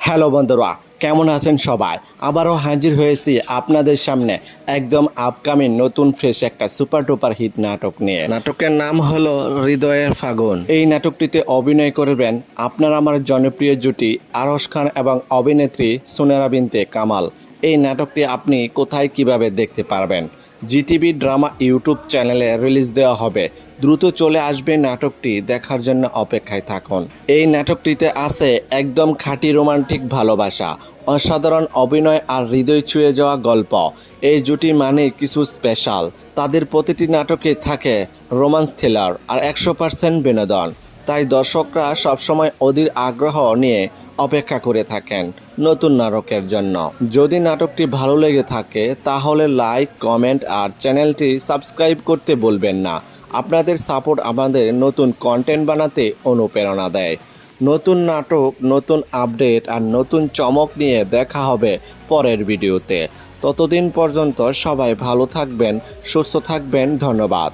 Hello বন্ধুরা, কেমন আছেন সবাই? আবারও হাজির হয়েছি আপনাদের সামনে একদম আপকামিং নতুন ফ্রেশ একটা সুপার ডুপার হিট নাটক নিয়ে। নাটকের নাম হলো হৃদয়ের ফাগুন। এই নাটকটিতে অভিনয় করবেন আপনার আমার জনপ্রিয় জুটি আরশ খান এবং অভিনেত্রী সুনেরা বিনতে কামাল। এই নাটকটি আপনি কোথায় কিভাবে দেখতে পারবেন? জিটিভি ড্রামা ইউটিউব চ্যানেলে রিলিজ দেওয়া হবে। দ্রুত চলে আসবে নাটকটি দেখার জন্য অপেক্ষায় থাকুন। এই নাটকটিতে আছে একদম খাঁটি রোমান্টিক ভালোবাসা, অসাধারণ অভিনয় আর হৃদয় ছুঁয়ে যাওয়া গল্প। এই জুটি মানে কিছু স্পেশাল। তাদের প্রতিটি নাটকে থাকে রোমান্স থ্রিলার আর 100% বিনোদন। তাই দর্শকরা সবসময় অধীর আগ্রহ নিয়ে অপেক্ষা করে থাকেন নতুন নাটকের জন্য। যদি নাটকটি ভালো লেগে থাকে তাহলে লাইক, কমেন্ট আর চ্যানেলটি সাবস্ক্রাইব করতে বলবেন না। আপনাদের সাপোর্ট আমাদের নতুন কন্টেন্ট বানাতে অনুপ্রেরণা দেয়। নতুন নাটক, নতুন আপডেট আর নতুন চমক নিয়ে দেখা হবে পরের ভিডিওতে। ততদিন পর্যন্ত সবাই ভালো থাকবেন, সুস্থ থাকবেন। ধন্যবাদ।